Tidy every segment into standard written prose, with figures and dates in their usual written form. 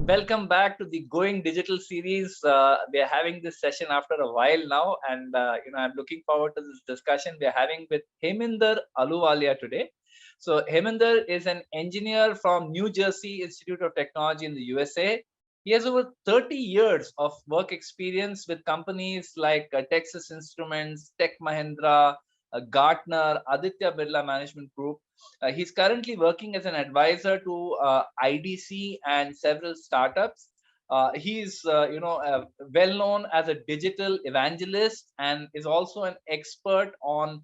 Welcome back to the Going Digital series. We are having this session after a while now, and I'm looking forward to this discussion we are having with Heminder Ahluwalia today. So Heminder is an engineer from New Jersey Institute of Technology in the USA. He has over 30 years of work experience with companies like Texas Instruments, Tech Mahindra, Gartner, Aditya Birla Management Group. He's currently working as an advisor to IDC and several startups. He's well known as a digital evangelist and is also an expert on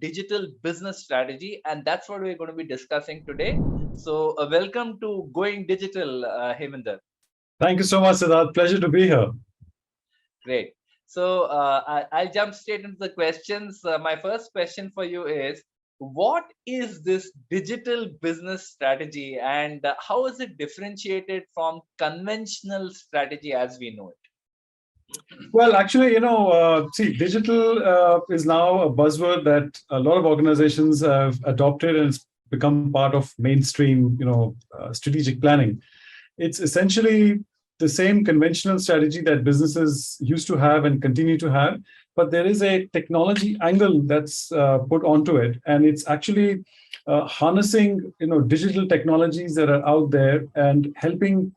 digital business strategy, and that's what we're going to be discussing today. So welcome to Going Digital, Heminder. Thank you so much, Siddharth. Pleasure to be here. Great. So I'll jump straight into the questions. My first question for you is, what is this digital business strategy, and how is it differentiated from conventional strategy as we know it? Well, actually, see, digital is now a buzzword that a lot of organizations have adopted, and it's become part of mainstream, strategic planning. It's essentially the same conventional strategy that businesses used to have and continue to have, but there is a technology angle that's put onto it, and it's actually harnessing digital technologies that are out there and helping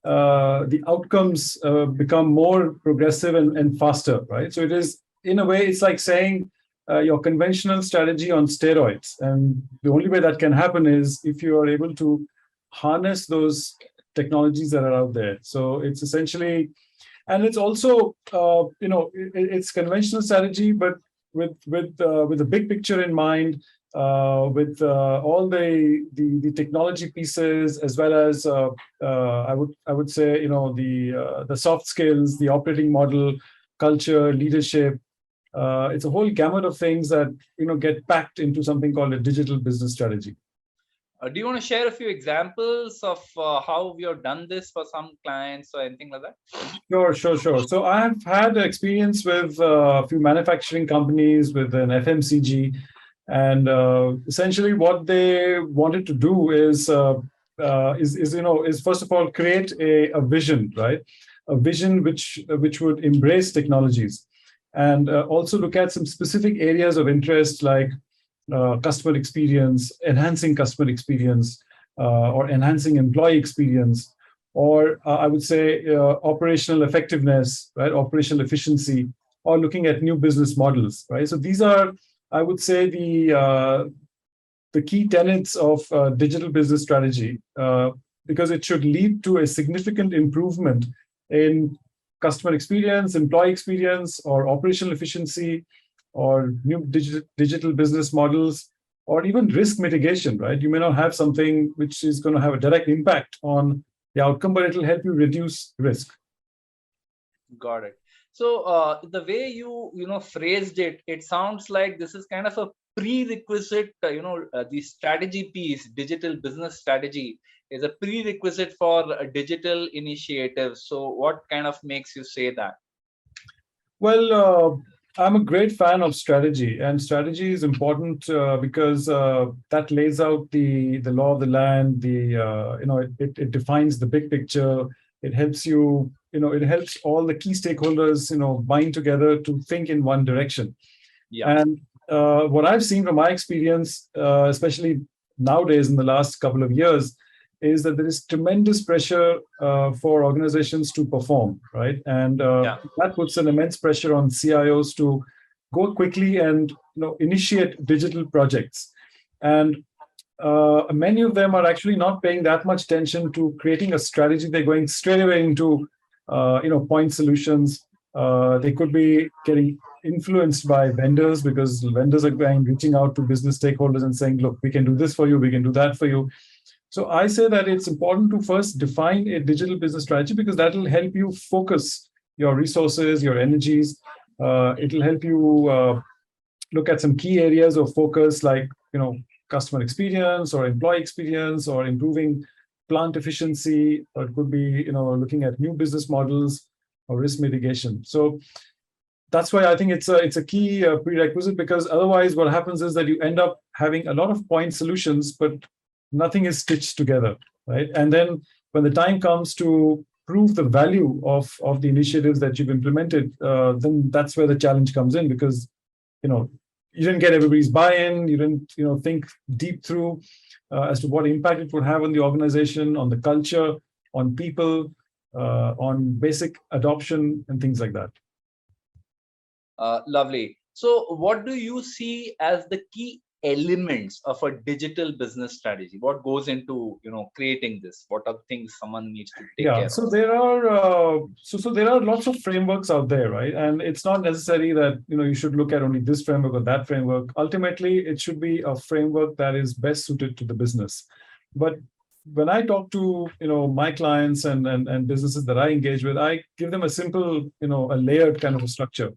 the outcomes become more progressive and faster, right? So it is, in a way, it's like saying your conventional strategy on steroids, and the only way that can happen is if you are able to harness those technologies that are out there. So it's essentially, and it's also, it's conventional strategy, but with the big picture in mind, with all the technology pieces, as well as I would say, the soft skills, the operating model, culture, leadership. It's a whole gamut of things that get packed into something called a digital business strategy. Do you want to share a few examples of how we have done this for some clients or anything like that? Sure. So I have had experience with a few manufacturing companies, with an FMCG, and essentially what they wanted to do is first of all create a vision, right? A vision which would embrace technologies, and also look at some specific areas of interest like customer experience, enhancing customer experience, or enhancing employee experience, or I would say operational effectiveness, right? Operational efficiency, or looking at new business models, right? So these are, I would say, the key tenets of digital business strategy, because it should lead to a significant improvement in customer experience, employee experience, or operational efficiency, or new digital business models, or even risk mitigation, right? You may not have something which is going to have a direct impact on the outcome, but it'll help you reduce risk. Got it. So the way you phrased it, it sounds like this is kind of a prerequisite. The strategy piece, digital business strategy, is a prerequisite for a digital initiative. So what kind of makes you say that? Well, I'm a great fan of strategy, and strategy is important because that lays out the law of the land. It defines the big picture. It helps you. It helps all the key stakeholders bind together to think in one direction. Yeah. And what I've seen from my experience, especially nowadays in the last couple of years, is that there is tremendous pressure for organizations to perform, right? And that puts an immense pressure on CIOs to go quickly and initiate digital projects. And many of them are actually not paying that much attention to creating a strategy. They're going straight away into point solutions. They could be getting influenced by vendors, because vendors are reaching out to business stakeholders and saying, look, we can do this for you, we can do that for you. So I say that it's important to first define a digital business strategy, because that will help you focus your resources, your energies. It'll help you look at some key areas of focus, like customer experience, or employee experience, or improving plant efficiency, or it could be looking at new business models or risk mitigation. So that's why I think it's a key prerequisite, because otherwise what happens is that you end up having a lot of point solutions, but nothing is stitched together, right? And then when the time comes to prove the value of the initiatives that you've implemented, then that's where the challenge comes in, because you know you didn't get everybody's buy-in, you didn't think deep through as to what impact it would have on the organization, on the culture, on people, on basic adoption and things like that. Lovely. So what do you see as the key elements of a digital business strategy? What goes into creating this? What are things someone needs to take care of? So there are there are lots of frameworks out there, right? And it's not necessary that you should look at only this framework or that framework. Ultimately, it should be a framework that is best suited to the business. But when I talk to my clients and businesses that I engage with, I give them a simple a layered kind of a structure.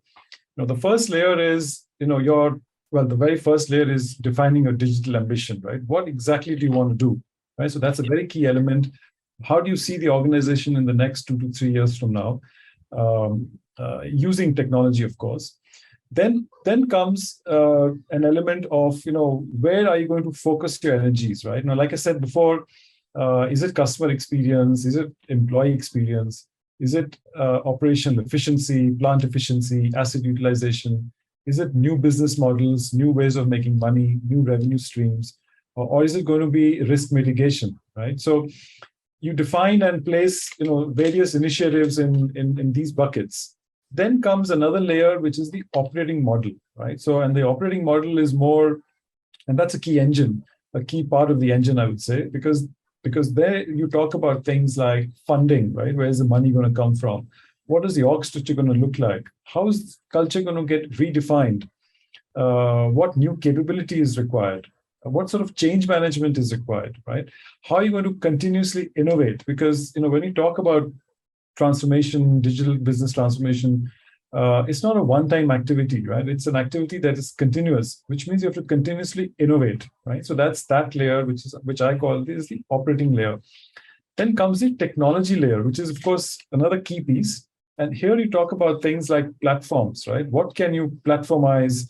The first layer is the very first layer is defining your digital ambition, right? What exactly do you want to do, right? So that's a very key element. How do you see the organization in the next 2 to 3 years from now, using technology, of course? Then comes an element of where are you going to focus your energies, right? Now, like I said before, is it customer experience? Is it employee experience? Is it operational efficiency, plant efficiency, asset utilization? Is it new business models, new ways of making money, new revenue streams, or is it going to be risk mitigation, right? So you define and place various initiatives in these buckets. Then comes another layer, which is the operating model, right? So, and the operating model is more, and that's a key engine, a key part of the engine, I would say, because there you talk about things like funding, right? Where is the money going to come from? What is the org structure going to look like? How is culture going to get redefined? What new capability is required? What sort of change management is required, right? How are you going to continuously innovate? Because when you talk about transformation, digital business transformation, it's not a one-time activity, right? It's an activity that is continuous, which means you have to continuously innovate, right? So that's that layer, which I call this the operating layer. Then comes the technology layer, which is, of course, another key piece. And here you talk about things like platforms, right? What can you platformize?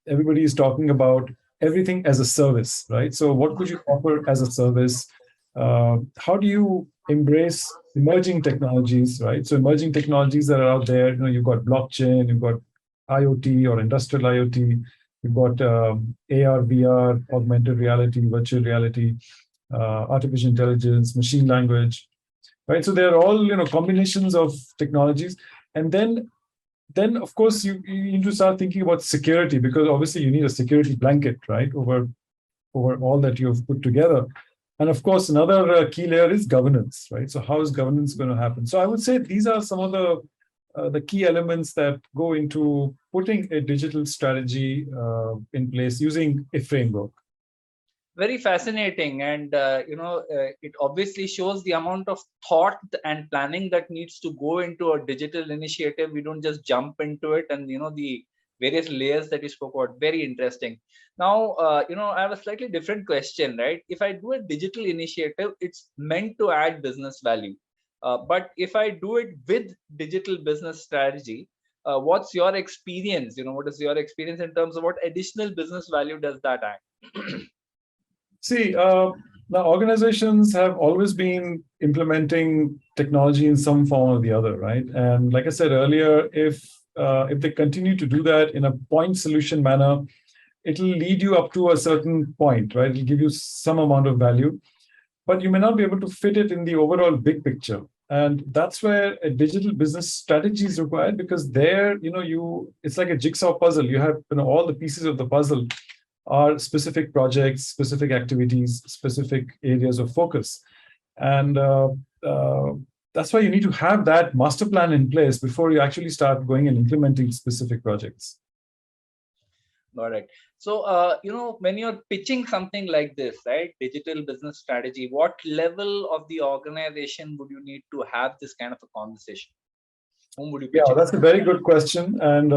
Everybody is talking about everything as a service, right? So what could you offer as a service? How do you embrace emerging technologies, right? So emerging technologies that are out there, you've got blockchain, you've got IoT or industrial IoT, you've got AR, VR, augmented reality, virtual reality, artificial intelligence, machine language, right? So they're all combinations of technologies. And then of course you need to start thinking about security, because obviously you need a security blanket, right, over all that you've put together. And of course, another key layer is governance, right? So how is governance going to happen? So I would say these are some of the key elements that go into putting a digital strategy in place using a framework. Very fascinating, and it obviously shows the amount of thought and planning that needs to go into a digital initiative. We don't just jump into it, and the various layers that you spoke about. Very interesting. Now, I have a slightly different question, right? If I do a digital initiative, it's meant to add business value, but if I do it with digital business strategy, what's your experience? What is your experience in terms of what additional business value does that add? See, now organizations have always been implementing technology in some form or the other, right? And like I said earlier, if they continue to do that in a point solution manner, it'll lead you up to a certain point, right? It'll give you some amount of value, but you may not be able to fit it in the overall big picture. And that's where a digital business strategy is required, because there, it's like a jigsaw puzzle. You have, all the pieces of the puzzle are specific projects, specific activities, specific areas of focus. And that's why you need to have that master plan in place before you actually start going and implementing specific projects. All right. So, when you're pitching something like this, right, digital business strategy, what level of the organization would you need to have this kind of a conversation? Whom would you pitch? Yeah, that's a very good question. And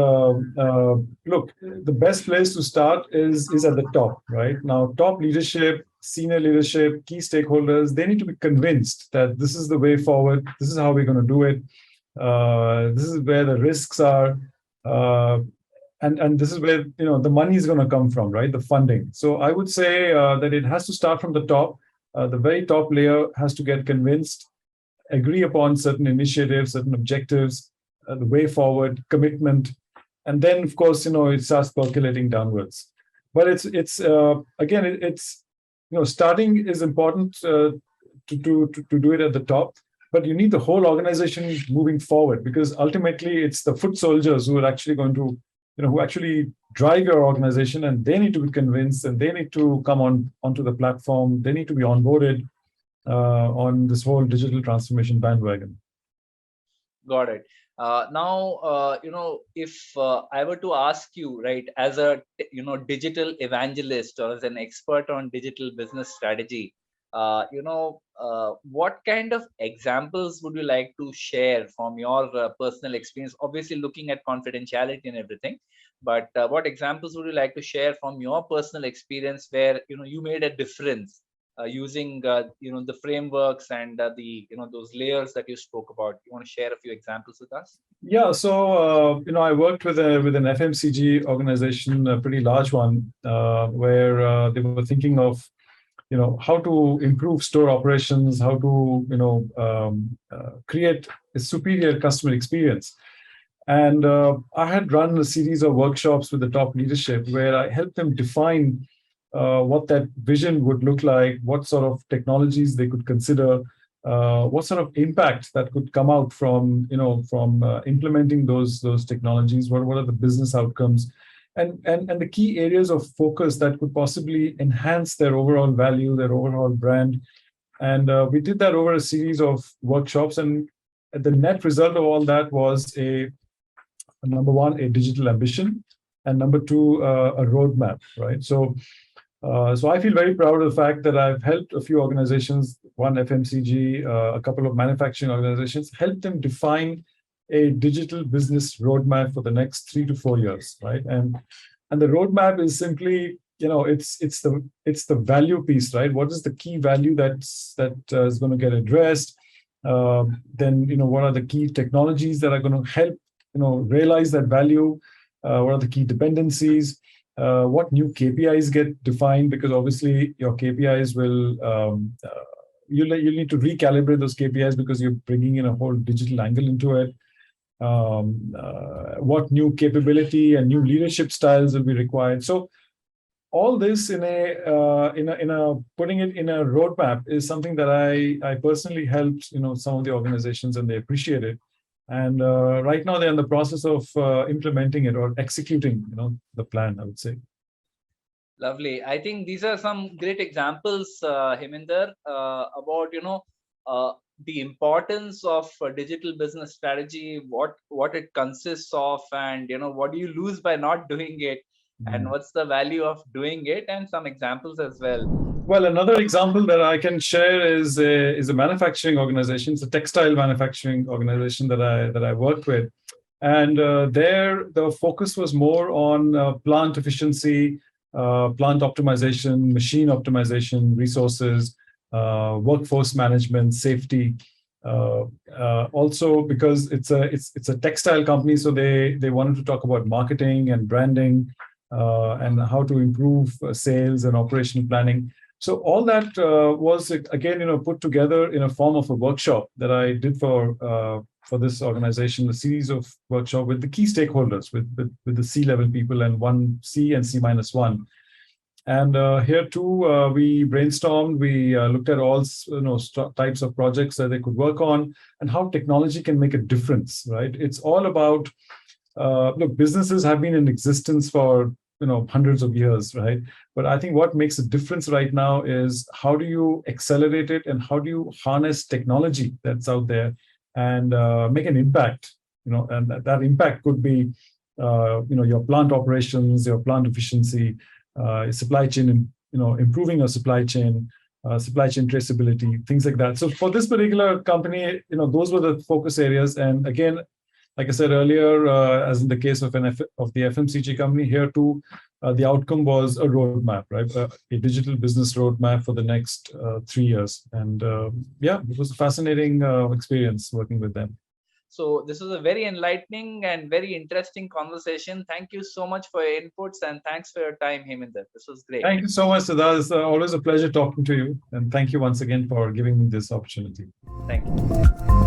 look, the best place to start is at the top, right? Now, top leadership, senior leadership, key stakeholders, they need to be convinced that this is the way forward. This is how we're going to do it. This is where the risks are. And this is where the money is going to come from, right? The funding. So I would say that it has to start from the top. the very top layer has to get convinced, agree upon certain initiatives, certain objectives, the way forward, commitment, and then of course it starts percolating downwards. But it's again it's starting is important to do it at the top, but you need the whole organization moving forward, because ultimately it's the foot soldiers who are actually going to who actually drive your organization, and they need to be convinced, and they need to come onto the platform. They need to be onboarded on this whole digital transformation bandwagon. Got it. Now, if I were to ask you, right, as a digital evangelist or as an expert on digital business strategy, what kind of examples would you like to share from your personal experience? Obviously, looking at confidentiality and everything, but what examples would you like to share from your personal experience where you made a difference using the frameworks and the those layers that you spoke about? You want to share a few examples with us? Yeah, so I worked with an FMCG organization, a pretty large one, where they were thinking of how to improve store operations, how to create a superior customer experience. And I had run a series of workshops with the top leadership where I helped them define what that vision would look like, what sort of technologies they could consider, what sort of impact that could come out from implementing those technologies. What are the business outcomes, and the key areas of focus that could possibly enhance their overall value, their overall brand. And we did that over a series of workshops, and the net result of all that was number one, a digital ambition, and number two, a roadmap, right? So I feel very proud of the fact that I've helped a few organizations, one FMCG, a couple of manufacturing organizations, help them define a digital business roadmap for the next 3 to 4 years, right? And the roadmap is simply, it's the value piece, right? What is the key value that is going to get addressed? Then what are the key technologies that are going to help realize that value? What are the key dependencies? What new KPIs get defined? Because obviously your KPIs will you'll need to recalibrate those KPIs because you're bringing in a whole digital angle into it. What new capability and new leadership styles will be required? So all this in a putting it in a roadmap is something that I personally helped some of the organizations, and they appreciate it. And right now they're in the process of implementing it or executing the plan, I would say. Lovely. I think these are some great examples, Heminder, about the importance of digital business strategy, what it consists of, and what do you lose by not doing it, and what's the value of doing it, and some examples as well. Well, another example that I can share is a manufacturing organization. It's a textile manufacturing organization that I worked with, and there the focus was more on plant efficiency, plant optimization, machine optimization, resources, workforce management, safety. Also, because it's a textile company, so they wanted to talk about marketing and branding and how to improve sales and operational planning. So all that was again, put together in a form of a workshop that I did for this organization, a series of workshop with the key stakeholders, with the C-level people and one C and C-1. And here too, we brainstormed. We looked at all types of projects that they could work on and how technology can make a difference. Right? It's all about look. Businesses have been in existence for hundreds of years, right? But I think what makes a difference right now is how do you accelerate it, and how do you harness technology that's out there and make an impact. And that impact could be your plant operations, your plant efficiency, supply chain, improving your supply chain traceability, things like that. So for this particular company, those were the focus areas. And again, like I said earlier, as in the case of the FMCG company, here too, the outcome was a roadmap, right? A digital business roadmap for the next 3 years. And yeah, it was a fascinating experience working with them. So this was a very enlightening and very interesting conversation. Thank you so much for your inputs, and thanks for your time, Heminder. This was great. Thank you so much, Siddharth. It's always a pleasure talking to you. And thank you once again for giving me this opportunity. Thank you.